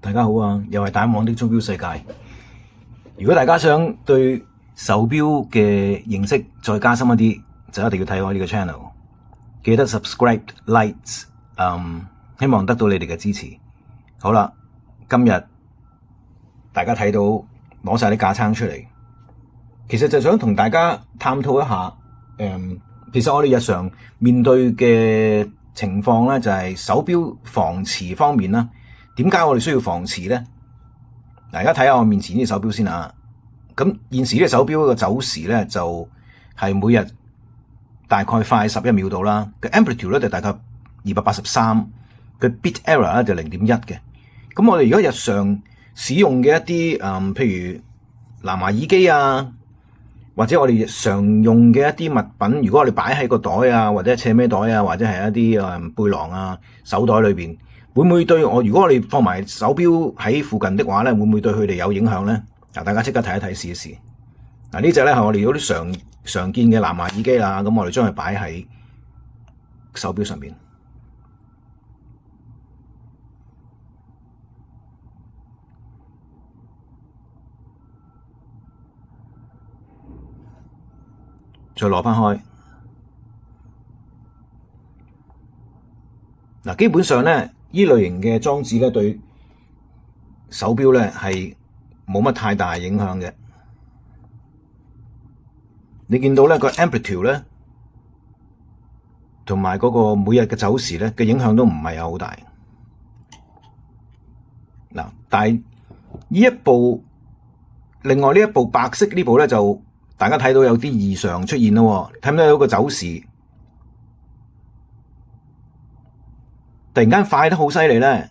大家好啊，又係大眼網的鐘錶世界。如果大家想對手錶嘅認識再加深一啲，就一定要睇我呢個 channel。記得 subscribe、like，希望得到你哋嘅支持。好啦，今日大家睇到攞晒啲架撐出嚟，其實就想同大家探討一下，其實我哋日常面對嘅情況咧，就係手錶防磁方面啦。點解我哋需要防磁咧？大家睇下我面前呢隻手錶先啊。咁現時呢隻手錶嘅走時咧，就係每日大概快11秒度啦。個 amplitude 咧就大概283，個 bit error 咧就0.1嘅。咁我哋而家日常使用嘅一啲譬如藍牙耳機啊，或者我哋日常用嘅一啲物品，如果我哋擺喺個袋啊，或者斜孭袋啊，或者係一啲背囊啊、手袋裏邊，會唔會對我？如果我哋放埋手錶喺附近的話咧，會唔會對佢哋有影響咧？嗱，大家即刻睇一睇，試一試。嗱，呢隻咧係我哋嗰啲常見嘅藍牙耳機啦，咁我哋將佢擺喺手錶上邊。再攞翻開。嗱，基本上咧，呢類型嘅裝置咧，對手錶咧係冇乜太大影響嘅。你見到咧個 amplitude 咧，同埋嗰個每日嘅走時咧嘅影響都唔係有好大。嗱，但係另外呢一部白色呢部咧就大家睇到有啲異常出現咯，睇唔睇到個走時突然間快得好犀利咧，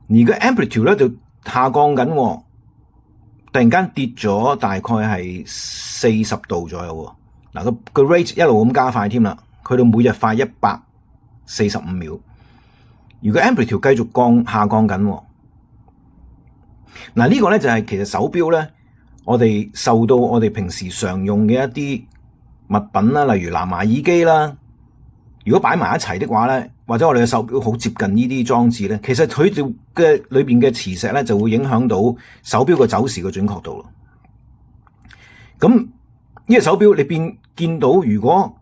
而個 amplitude 咧就下降緊，突然間跌咗大概係40度左右。嗱，個 rate 一路咁加快添啦，去到每日快145秒。如果 amplitude 繼續下降緊，嗱，呢個咧就係其實手錶咧，我哋受到我哋平時常用嘅一啲物品啦，例如藍牙耳機啦。如果擺埋一齊的話咧，或者我哋嘅手錶好接近呢啲裝置咧，其實佢哋嘅裏邊嘅磁石咧就會影響到手錶嘅走時嘅準確度咯。咁呢個手錶你見到，如果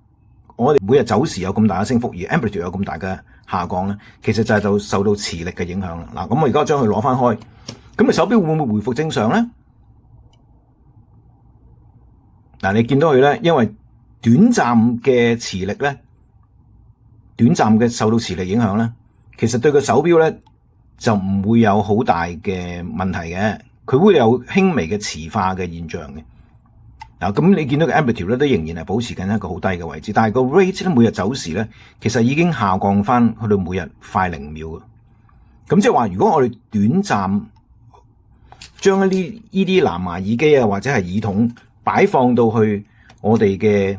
我哋每日走時有咁大嘅升幅，而 amplitude 有咁大嘅下降咧，其實就受到磁力嘅影響啦。嗱，咁我而家將佢攞翻開，咁你手錶會唔會回復正常咧？嗱，你見到佢咧，因為短暫嘅磁力咧。短暫嘅受到磁力影響咧，其實對個手錶咧就唔會有好大嘅問題嘅，佢會有輕微嘅磁化嘅現象嘅。嗱，咁你見到個 amplitude 咧都仍然係保持緊一個好低嘅位置，但係個 rate 咧每日走時咧其實已經下降翻去到每日快0秒嘅。咁即係話，如果我哋短暫將呢啲藍牙耳機啊或者係耳筒擺放到去我哋嘅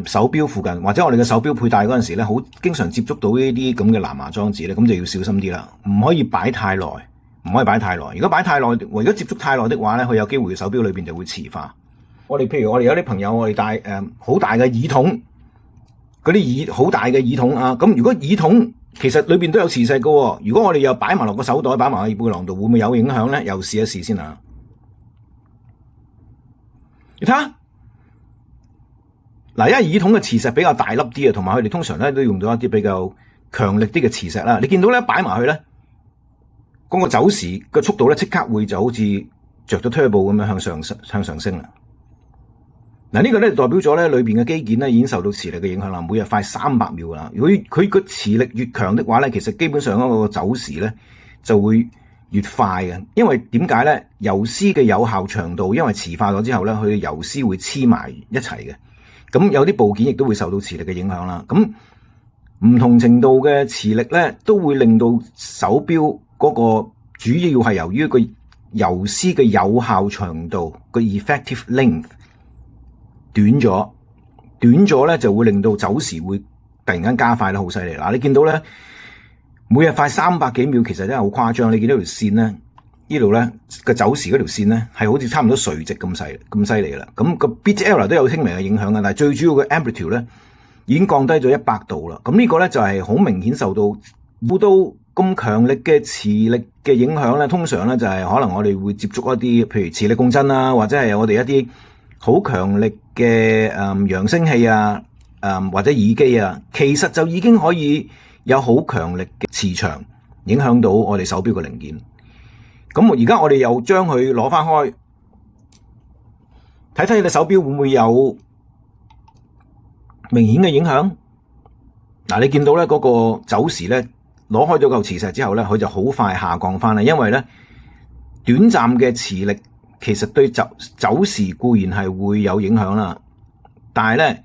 手錶附近，或者我哋嘅手錶佩戴嗰陣時咧，好經常接觸到呢啲咁嘅藍牙裝置咧，咁就要小心啲啦，唔可以擺太耐，唔可以擺太耐。如果擺太耐，如果接觸太耐的話咧，佢有機會手錶裏邊就會磁化。譬如我哋有啲朋友，我哋戴好大嘅耳筒，嗰啲好大嘅耳筒啊，咁如果耳筒其實裏邊都有磁石嘅，如果我哋又擺埋落個手袋，擺埋喺背囊度，會唔會有影響咧？又試一試先啊！你睇下。嗱，因為耳筒嘅磁石比較大粒啲啊，同埋佢哋通常咧都用到一啲比較強力啲嘅磁石啦。你見到咧擺埋去咧，嗰個走時嘅速度咧即刻會就好似着咗 turbo 咁樣向上升啦。嗱，呢個咧代表咗咧裏邊嘅機件咧已經受到磁力嘅影響啦，每日快300秒啦。如果佢個磁力越強的話咧，其實基本上嗰個走時咧就會越快嘅。因為點解咧？游絲嘅有效長度，因為磁化咗之後咧，佢嘅游絲會黐埋一齊嘅。咁有啲部件亦都會受到磁力嘅影響啦。咁唔同程度嘅磁力咧，都會令到手錶嗰個主要係由於個游絲嘅有效長度個 effective length 短咗咧就會令到走時會突然間加快得好犀利。嗱，你見到咧每日快300幾秒，其實真係好誇張。你見到條線咧？呢度咧個走時嗰條線咧係好似差唔多垂直咁犀利啦。咁個 bit error 都有輕微嘅影響嘅，但係最主要嘅 amplitude 咧已經降低咗100度啦。咁呢個咧就係好明顯受到好多咁強力嘅磁力嘅影響咧，通常咧就係可能我哋會接觸一啲，譬如磁力共振啊，或者係我哋一啲好強力嘅揚聲器啊，或者耳機啊，其實就已經可以有好強力嘅磁場影響到我哋手錶嘅零件。咁而家我哋又將佢攞翻開，睇睇你手錶會唔會有明顯嘅影響？嗱，你見到咧嗰個走時咧，攞開咗嚿磁石之後咧，佢就好快下降翻啦。因為咧短暫嘅磁力其實對走時固然係會有影響啦，但係咧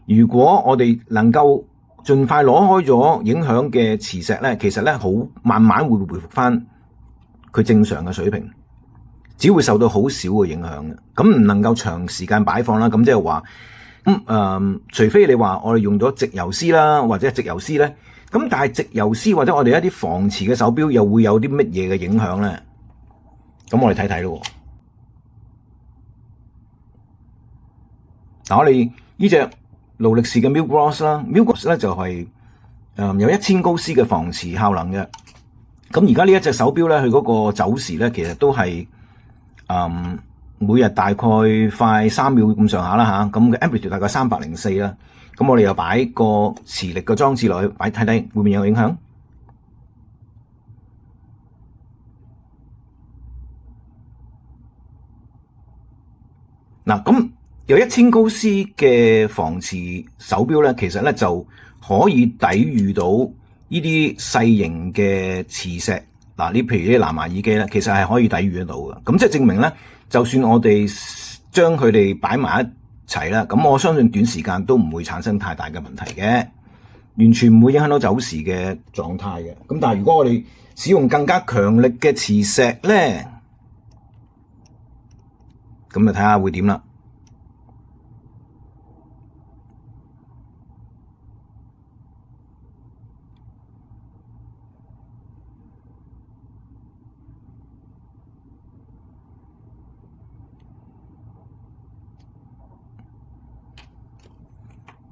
如果我哋能夠盡快攞開咗影響嘅磁石咧，其實咧好慢慢會回復翻佢正常嘅水平，只會受到好少嘅影響嘅。咁唔能夠長時間擺放啦。咁即係話除非你話我哋用咗直游絲啦，或者直游絲咧，咁但係直游絲或者我哋一啲防磁嘅手錶又會有啲乜嘢嘅影響咧？咁我哋睇睇咯。嗱，我哋呢隻勞力士嘅 Millgross 啦 ，Millgross 咧就係有1000高斯嘅防磁效能嘅。咁而家呢一隻手錶咧，佢嗰個走時咧，其實都係每日大概快3秒咁上下啦嚇，咁嘅 amplitude 大概304啦。咁我哋又擺個磁力嘅裝置落去，擺睇睇會唔會有影響？嗱，咁有1000高斯嘅防磁手錶咧，其實咧就可以抵禦到呢啲細型嘅磁石。嗱，呢譬如啲藍牙耳機咧，其實係可以抵禦得到嘅。咁即係證明咧，就算我哋將佢哋擺埋一齊啦，咁我相信短時間都唔會產生太大嘅問題嘅，完全唔會影響到走時嘅狀態嘅。咁但係如果我哋使用更加強力嘅磁石咧，咁就睇下會點啦。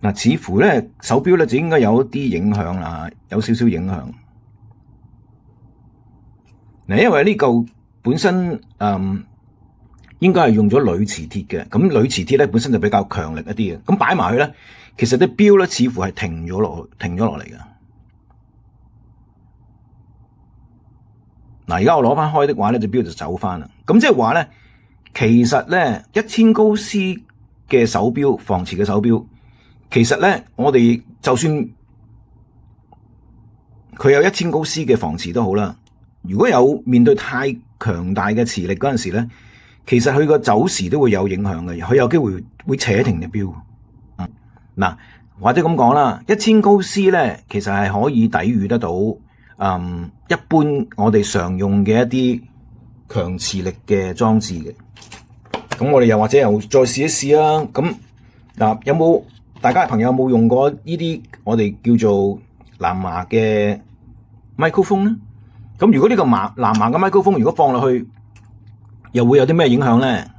嗱，似乎咧手錶咧就應該有一啲影響啦，有少少影響。嗱，因為呢嚿本身應該係用咗鋁磁鐵嘅，咁鋁磁鐵咧本身就比較強力一啲嘅，咁擺埋去咧，其實啲錶咧似乎係停咗落嚟嘅。嗱，而家我攞翻開的話咧，隻錶就走翻啦。咁即係話咧，其實咧1000高斯嘅手錶，防磁嘅手錶。其實咧，我哋就算佢有1000高斯嘅防磁都好啦，如果有面對太強大嘅磁力嗰陣時咧，其實佢個走時都會有影響嘅，佢有機會扯停隻錶。嗱，或者咁講啦，1000高斯咧，其實係可以抵禦得到一般我哋常用嘅一啲強磁力嘅裝置嘅。咁我哋又或者又再試一試啦。咁嗱，有冇？大家朋友有冇用過呢啲我哋叫做藍牙嘅 microphone 咧？咁如果呢個藍牙嘅 microphone 如果放落去，又會有啲咩影響咧？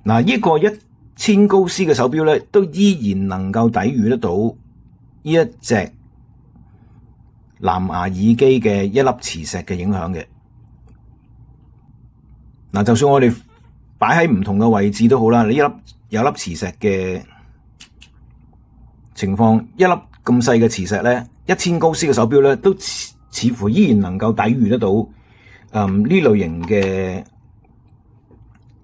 嗱，呢個1000高斯嘅手錶咧，都依然能夠抵禦得到呢一隻藍牙耳機嘅一粒磁石嘅影響嘅。嗱，就算我哋擺喺唔同嘅位置都好啦，你有粒磁石嘅情況，一粒咁細嘅磁石咧，1000高斯嘅手錶咧，都似乎依然能夠抵禦得到呢類型嘅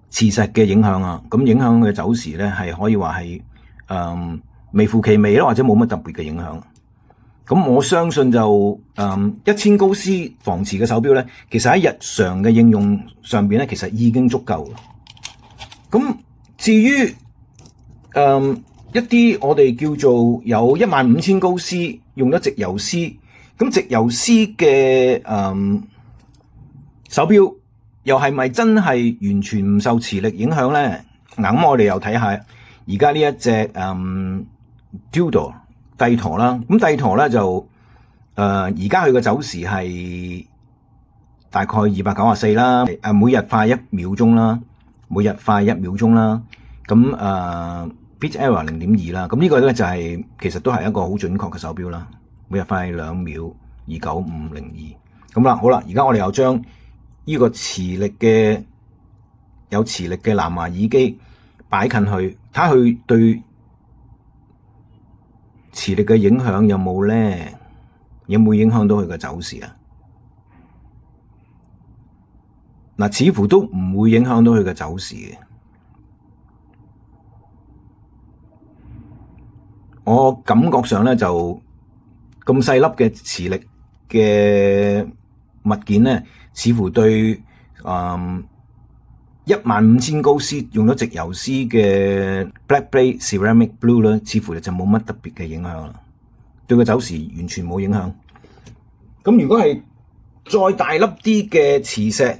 磁石嘅影響啊。咁影響嘅走時咧，係可以話係微乎其微啦，或者冇乜特別嘅影響。咁我相信就1000高斯防磁嘅手錶咧，其實喺日常嘅應用上邊咧，其實已經足夠。咁至於一啲我哋叫做有15000高斯用咗直游絲，咁直游絲嘅手錶又係咪真係完全唔受磁力影響咧？嗱，咁我哋又睇下而家呢一隻Tudor 帝舵啦，咁帝舵咧就而家佢嘅走時係大概294啦，每日快1秒鐘啦，每日快1秒鐘啦，咁bit error 0.2啦，咁呢個咧就係其實都係一個好準確嘅手錶啦，每日快2秒29502，咁啦，好啦，而家我哋又將呢個有磁力嘅藍牙耳機擺近去，睇下佢對磁力嘅影響有冇咧？有冇影響到佢嘅走時啊？嗱，似乎都唔會影響到佢嘅走時嘅。我感覺上咧就咁細粒嘅磁力嘅物件咧，似乎對15000高斯用咗直游絲嘅 Black Bay Ceramic Blue 咧，似乎就冇乜特別嘅影響啦，對個走時完全冇影響。咁如果係再大粒啲嘅磁石，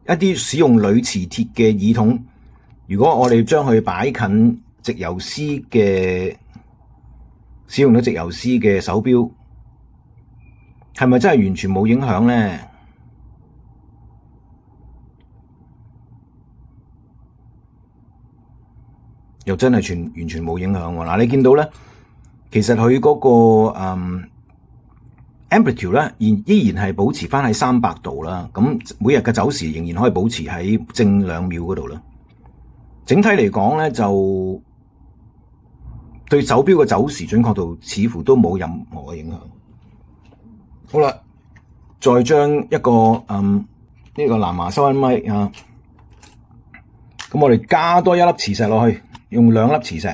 一啲使用鋁磁鐵嘅耳筒，如果我哋將佢擺近直游絲嘅使用咗直游絲嘅手錶，係咪真係完全冇影響咧？又真係完全冇影響喎！嗱，你見到咧，其實佢嗰個amplitude 咧，依然係保持翻喺300度啦。咁每日嘅走時仍然可以保持喺正2秒嗰度啦。整體嚟講咧，就對手錶嘅走時準確度似乎都冇任何嘅影響。好啦，再將一個呢個藍牙收音咪啊，咁我哋加多1粒磁石落去。用2粒磁石，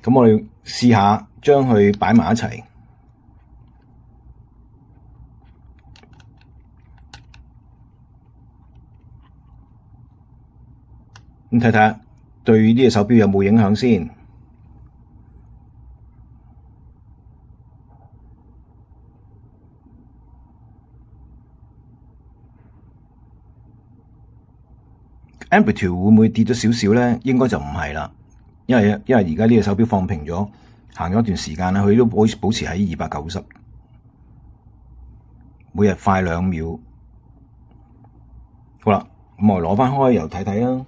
咁我哋試下將佢擺埋一齊，咁睇睇對呢隻手錶有冇影響先。Amplitude 會唔會跌咗少少咧？應該就唔係啦，因為而家呢隻手錶放平咗，行咗一段時間啦，佢都保持喺290，每日快2秒。好啦，咁我攞翻開又睇睇啦。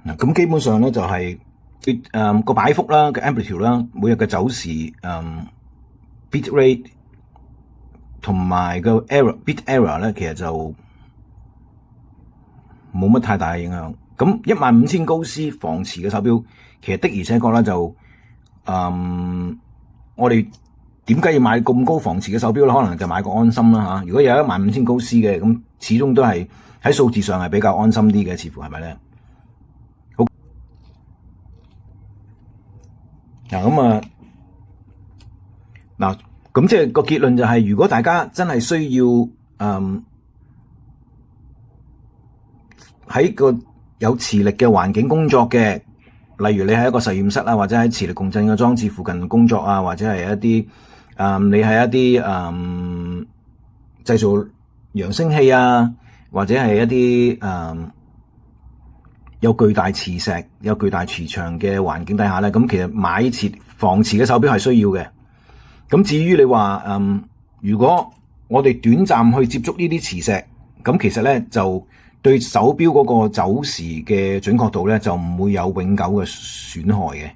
嗱，咁基本上咧就係個擺幅啦，個 amplitude 啦，每日嘅走時bit rate。同埋個 bit error 咧，其實就冇乜太大嘅影響。咁15000高斯防磁嘅手錶，其實的而且確咧就我哋點解要買咁高防磁嘅手錶咧？可能就買個安心啦嚇。如果有15000高斯嘅，咁始終都係喺數字上係比較安心啲嘅，似乎係咪咧？好嗱。咁即係個結論就係，如果大家真係需要喺個有磁力嘅環境工作嘅，例如你喺一個實驗室啊，或者喺磁力共振嘅裝置附近工作啊，或者係一啲你喺一啲製造揚聲器啊，或者係一啲有巨大磁石、有巨大磁場嘅環境底下咧，咁其實買防磁嘅手錶係需要嘅。咁至於你話如果我哋短暫去接觸呢啲磁石，咁其實咧就對手錶嗰個走時嘅準確度咧就唔會有永久嘅損害嘅。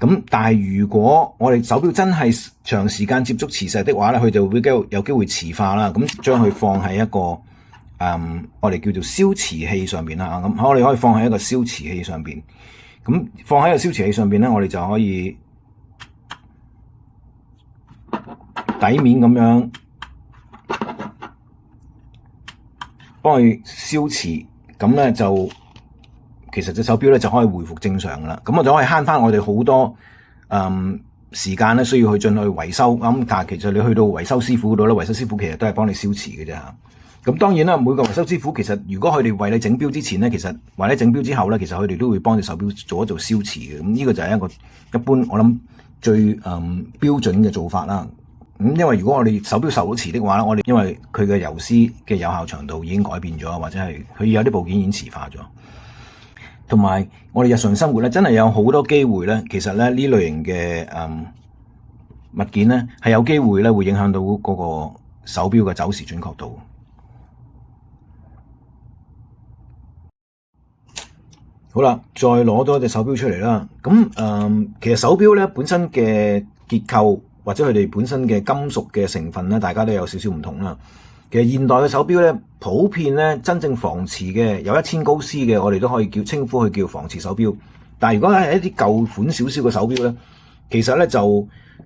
咁但係如果我哋手錶真係長時間接觸磁石的話咧，佢就會有機會磁化啦。咁將佢放喺一個我哋叫做消磁器上邊啦。咁我哋可以放喺一個消磁器上邊。咁放喺個消磁器上邊咧，我哋就可以底面咁樣幫佢消磁，咁咧就其實隻手錶咧就可以回復正常噶啦。咁我就可以慳翻我哋好多時間咧，需要去進去維修。咁但係其實你去到維修師傅嗰度咧，維修師傅其實都係幫你消磁嘅啫嚇。咁當然啦，每個維修師傅其實如果佢哋為你整錶之前咧，其實為你整錶之後咧，其實佢哋都會幫隻手錶做一做消磁嘅。咁呢個就係一個一般我諗最標準嘅做法啦。因為如果我哋手錶受到磁的話，我哋因為佢嘅游絲嘅有效長度已經改變咗，或者係佢有啲部件已經磁化咗。同埋我哋日常生活咧，真係有好多機會咧，其實咧呢類型嘅物件咧係有機會咧會影響到嗰個手錶嘅走時準確度。好啦，再攞多隻手錶出嚟啦。咁其實手錶咧本身嘅結構或者佢哋本身嘅金屬嘅成分咧，大家都有少少唔同啦。其實現代嘅手錶咧，普遍咧真正防磁嘅有1000高斯嘅，我哋都可以稱呼佢叫防磁手錶。但係如果係一啲舊款少少嘅手錶咧，其實咧就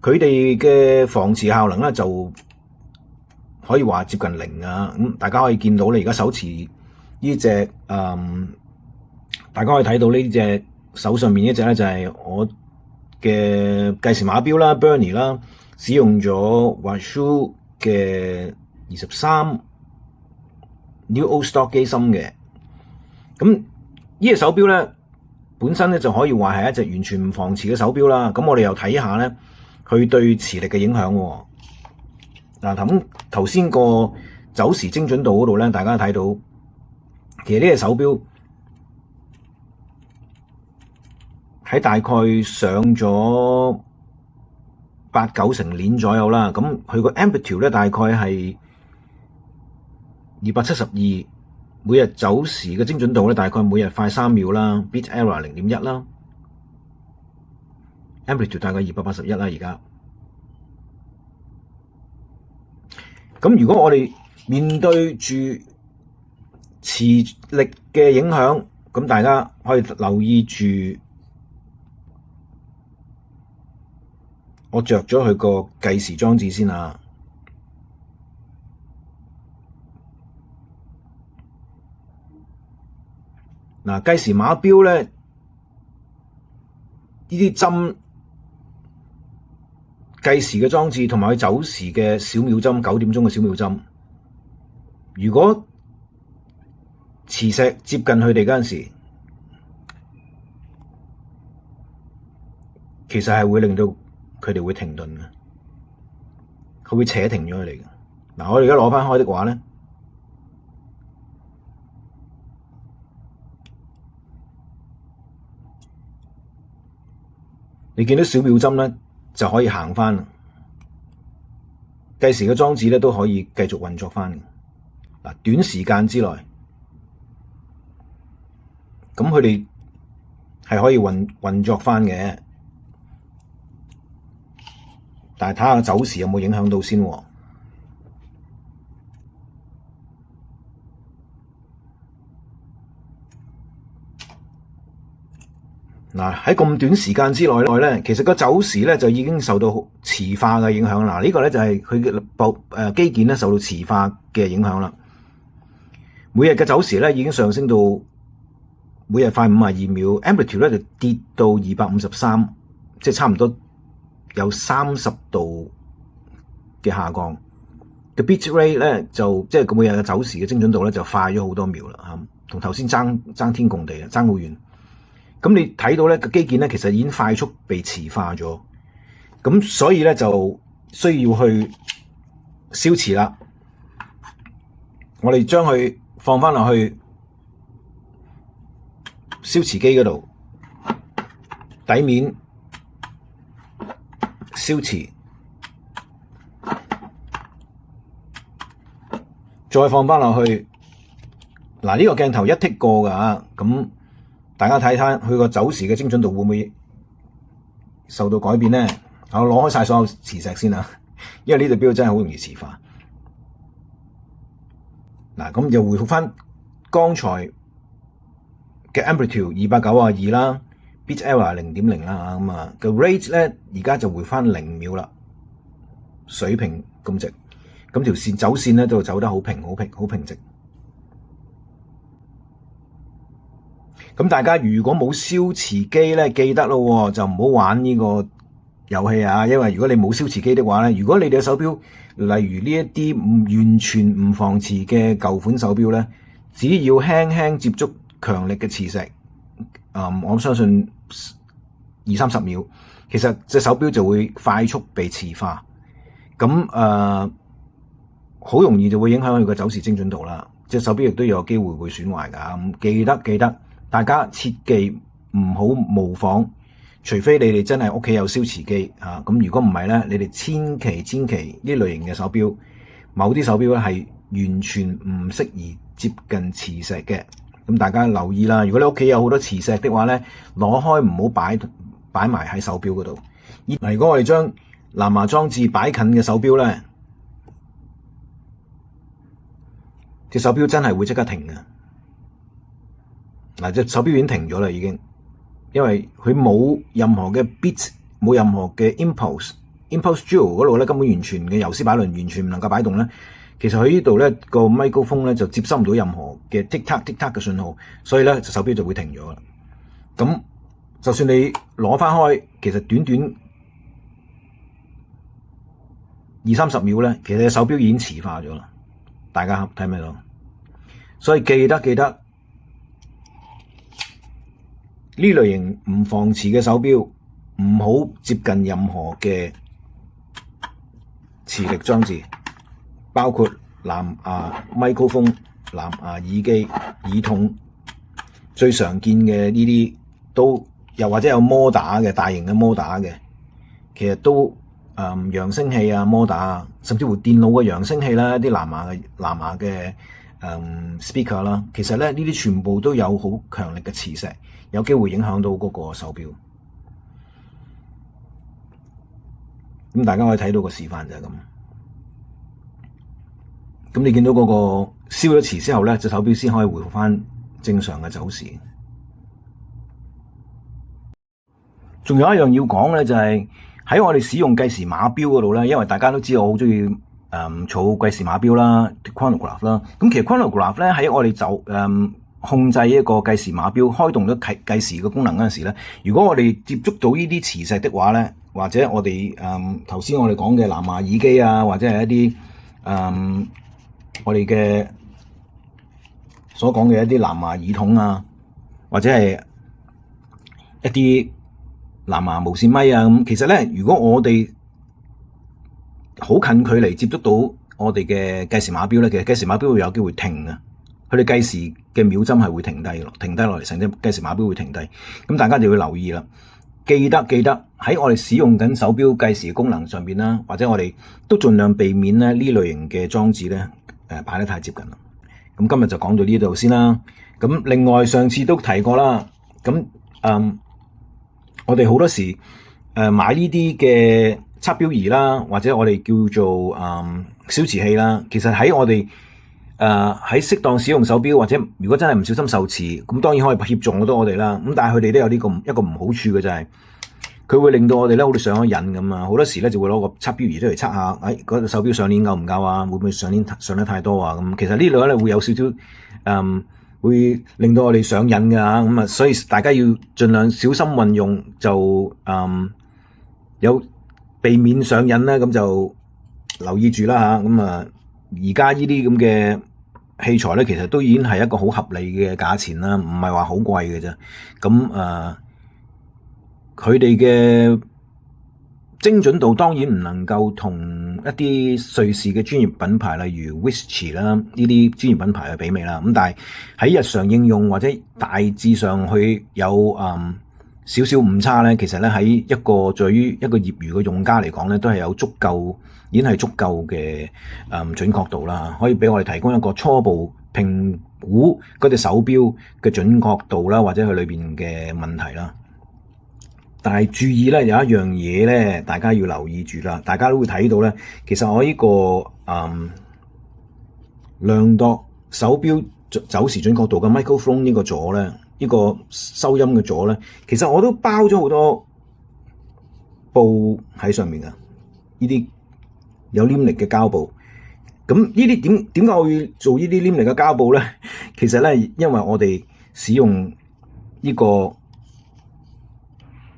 佢哋嘅防磁效能咧就可以話接近零啊。大家可以見到你而家手持呢隻大家可以睇到呢隻手上面呢隻咧就係我嘅計時碼錶啦 Bernie 啦，使用咗 Washu 嘅23 New Old Stock 機芯嘅。咁呢隻手錶咧本身咧就可以話係一隻完全唔防磁嘅手錶啦。咁我哋又睇下咧佢對磁力嘅影響喎。嗱，咁頭先個走時精準度嗰度咧，大家睇到其實呢隻手錶喺大概上咗8-9成鏈左右啦，咁佢個 amplitude 咧大概係272，每日走時嘅精準度咧大概每日快3秒啦 ，bit error 0.1啦 ，amplitude 大概281啦而家。咁如果我哋面對住磁力嘅影響，咁大家可以留意住。我着咗佢個計時裝置先啊！嗱，計時碼錶咧，呢啲針計時嘅裝置同埋佢走時嘅小秒針，9點鐘嘅小秒針，如果磁石接近佢哋嗰陣時，其實係會令到佢哋會停頓嘅，佢會扯停咗佢哋嘅。嗱，我哋而家攞返開的話咧，你見到小秒針咧就可以行返，計時嘅裝置咧都可以繼續運作返嘅。嗱，短時間之內，咁佢哋係可以運作返嘅。但係睇下走時有冇影響到先喎。嗱，喺咁短時間之內咧，其實個走時咧就已經受到磁化嘅影響啦。呢個咧就係佢嘅機件咧受到磁化嘅影響啦。每日嘅走時咧已經上升到每日快52秒 ，amplitude 咧就跌到253，即係差唔多有30度嘅下降。個 bit rate 咧就即係每日嘅走時嘅精準度咧就快咗好多秒啦嚇，同頭先爭天共地啊，爭好遠。咁你睇到咧個機件咧其實已經快速被磁化咗，咁所以咧就需要去消磁啦。我哋將佢放翻落去消磁機嗰度，底面消磁，再放翻落去。嗱，呢個鏡頭一剔過㗎，咁大家睇睇佢個走時嘅精準度會唔會受到改變咧？我攞開晒所有磁石先啦，因為呢隻錶真係好容易磁化。嗱，咁又回復翻剛才嘅 amplitude 292啦 ，bit error 0.0啦，咁啊個 rate 咧而家就回翻0秒啦，水平咁直，咁條線走線咧都走得好平直。咁大家如果冇消磁機咧，記得咯，就唔好玩呢個遊戲啊！因為如果你冇消磁機的話咧，如果你哋嘅手錶，例如呢一啲完全唔防磁嘅舊款手錶咧，只要輕輕接觸強力嘅磁石，我相信20-30秒，其實隻手錶就會快速被磁化。咁好容易就會影響佢個走時精準度啦。隻手錶亦都有機會會損壞㗎。咁記得大家切記唔好模仿，除非你哋真係屋企有燒瓷機啊。咁如果唔係咧，你哋千祈呢類型嘅手錶，某啲手錶咧係完全唔適宜接近磁石嘅。咁大家留意啦，如果你屋企有好多磁石的話咧，攞開唔好擺埋喺手錶嗰度。嗱，如果我哋將藍牙裝置擺近嘅手錶咧，隻手錶真係會即刻停嘅。嗱，隻手錶已經停咗啦，已經，因為佢冇任何嘅 beat， 冇任何嘅 impulse jewel 嗰度咧，根本完全嘅游絲擺輪完全唔能夠擺動咧。其實佢呢度咧個 microphone 咧就接收唔到任何嘅 tick tock 嘅信號，所以咧隻手錶就會停咗啦。咁就算你攞翻開，其實短短20-30秒咧，其實隻手錶已經磁化咗啦。大家睇唔睇到？所以記得呢類型唔防磁嘅手錶，唔好接近任何嘅磁力裝置，包括藍牙microphone、藍牙耳機、耳筒，最常見嘅呢啲都又或者有摩打嘅大型嘅摩打嘅，其實都揚聲器啊、摩打啊，甚至乎電腦嘅揚聲器啦、啲藍牙嘅speaker 啦，其實咧呢啲全部都有好強力嘅磁石，有機會影響到嗰個手錶。咁大家可以睇到個示範就係咁。咁你見到嗰個燒咗磁之後咧，隻手錶先可以回復翻正常嘅走時。仲有一樣要講咧，就係喺我哋使用計時碼錶嗰度咧，因為大家都知道我好中意儲計時碼錶啦 chronograph 啦。咁其實 chronograph 咧喺我哋控制一個計時碼錶開動咗計時嘅功能嗰陣時咧，如果我哋接觸到呢啲磁石的話咧，或者我哋頭先我哋講嘅藍牙耳機啊，或者係一啲我哋嘅所講嘅一啲藍牙耳筒啊，或者係一啲藍牙無線咪啊，咁其實咧，如果我哋好近距離接觸到我哋嘅計時碼錶咧，其實計時碼錶會有機會停嘅，佢哋計時嘅秒針係會停低落嚟，成隻計時碼錶會停低。咁大家就要留意啦，記得喺我哋使用緊手錶計時嘅功能上邊啦，或者我哋都盡量避免咧呢類型嘅裝置咧擺得太接近啦。咁今日就講到呢度先啦。咁另外上次都提過啦，咁我哋好多時買呢啲嘅測錶儀啦，或者我哋叫做小磁器啦，其實喺我哋喺適當使用手錶，或者如果真係唔小心受磁，咁當然可以協助到我哋啦。咁但係佢哋都有呢一個唔好處嘅，就係佢會令到我哋咧好似上咗癮咁啊！好多時咧就會攞個測錶儀出嚟測下，嗰隻手錶上鏈夠唔夠啊？會唔會上鏈上得太多啊？咁其實呢兩咧會有少少會令到我哋上癮㗎嚇。咁啊，所以大家要盡量小心運用，就有避免上癮咧，咁就留意住啦嚇。咁啊，而家呢啲咁嘅器材咧，其實都已經係一個好合理嘅價錢啦，唔係話好貴嘅啫。咁佢哋嘅精準度當然唔能夠同一啲瑞士嘅專業品牌，例如 Whisky 啦呢啲專業品牌去媲美啦。咁但係喺日常應用或者大致上去有少少誤差咧，其實咧喺對於一個業餘嘅用家嚟講咧，都係有已經係足夠嘅準確度啦，可以俾我哋提供一個初步評估嗰隻手錶嘅準確度啦，或者佢裏邊嘅問題啦。但係注意咧，有一樣嘢咧，大家要留意住啦。大家都會睇到咧，其實我呢個量度手錶走時準確度嘅 microphone 呢個座咧，呢個收音嘅座咧，其實我都包咗好多布喺上面噶，呢啲有黏力嘅膠布。咁呢啲點解我要做呢啲黏力嘅膠布咧？其實咧，因為我哋使用呢個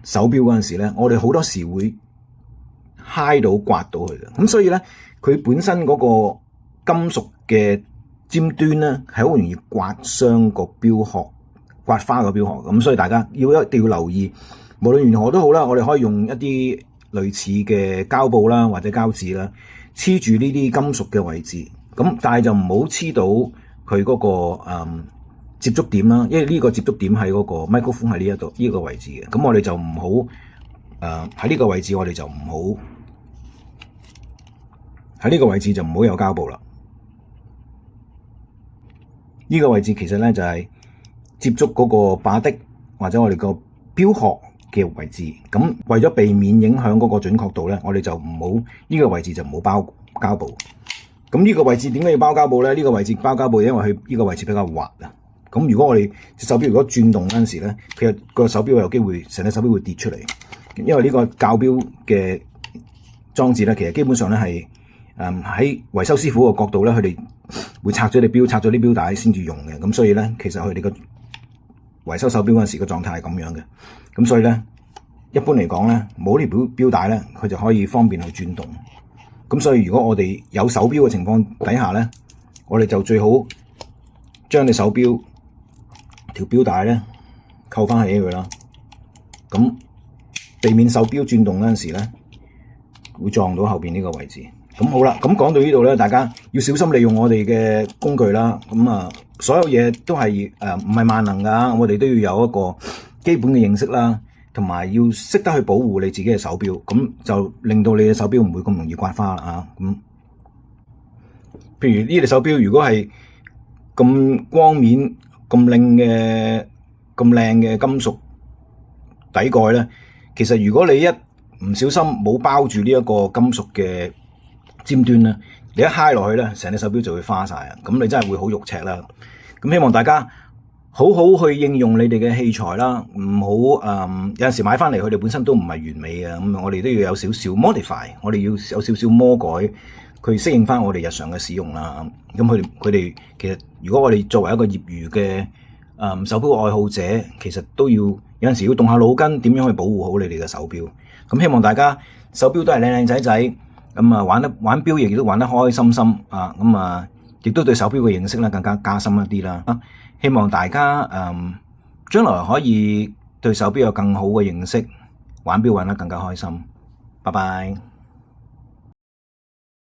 手錶嗰陣時咧，我哋好多時會揩到刮到佢嘅，咁所以咧，佢本身嗰個金屬嘅尖端咧，係好容易刮傷個錶殼，刮花個錶殼。咁所以大家一定要留意，無論如何都好啦，我哋可以用一啲類似嘅膠布啦或者膠紙啦，黐住呢啲金屬嘅位置。咁但係就唔好黐到佢嗰個接觸點啦，因為呢個接觸點喺嗰個 microphone 喺呢一度呢個位置嘅。咁我哋就唔好喺呢個位置，我哋就唔好喺呢個位置就唔好有膠布啦。呢個位置其實咧就係接觸嗰個把的或者我哋個錶殼嘅位置。咁為咗避免影響嗰個準確度咧，我哋就唔好呢個位置就唔好包膠布。咁呢個位置點解要包膠布咧？呢個位置包膠布，因為佢呢個位置比較滑啊。咁如果我哋隻手錶如果轉動嗰陣時咧，其實個手錶有機會成隻手錶會跌出嚟，因為呢個校錶嘅裝置咧，其實基本上咧係喺維修師傅個角度咧，佢哋會拆咗啲錶，拆咗啲錶帶先至用嘅。咁所以咧，其實佢哋個維修手錶嗰陣時個狀態係咁樣嘅。咁所以咧，一般嚟講咧，冇呢條錶帶咧，佢就可以方便去轉動。咁所以如果我哋有手錶嘅情況底下咧，我哋就最好將你手錶條錶帶咧扣翻起佢啦。咁避免手錶轉動嗰陣時咧，會撞到後邊呢個位置。咁好啦，咁講到呢度咧，大家要小心利用我哋嘅工具啦。咁所有嘢都係唔係萬能㗎，我哋都要有一個基本嘅認識啦，同埋要識得去保護你自己嘅手錶，咁就令到你嘅手錶唔會咁容易刮花啦。譬如呢隻手錶，如果係咁光面、咁靚嘅金屬底蓋咧，其實如果你一唔小心冇包住呢一個金屬嘅尖端咧，你一揩落去咧，成隻手錶就會花晒啊！咁你真係會好肉赤啦。咁希望大家好好去應用你哋嘅器材啦，唔好有陣時買翻嚟佢哋本身都唔係完美嘅，咁我哋都要有少少 modify， 我哋要有少少魔改，佢適應翻我哋日常嘅使用啦。咁佢哋其實如果我哋作為一個業餘嘅手錶愛好者，其實都要有陣時要動下腦筋，點樣去保護好你哋嘅手錶。咁希望大家手錶都係靚靚仔仔，玩錶亦都玩得開開心心啊！亦都對手錶嘅認識咧更加加深一啲啦。希望大家將來可以對手錶有更好嘅認識，玩錶玩得更加開心。拜拜。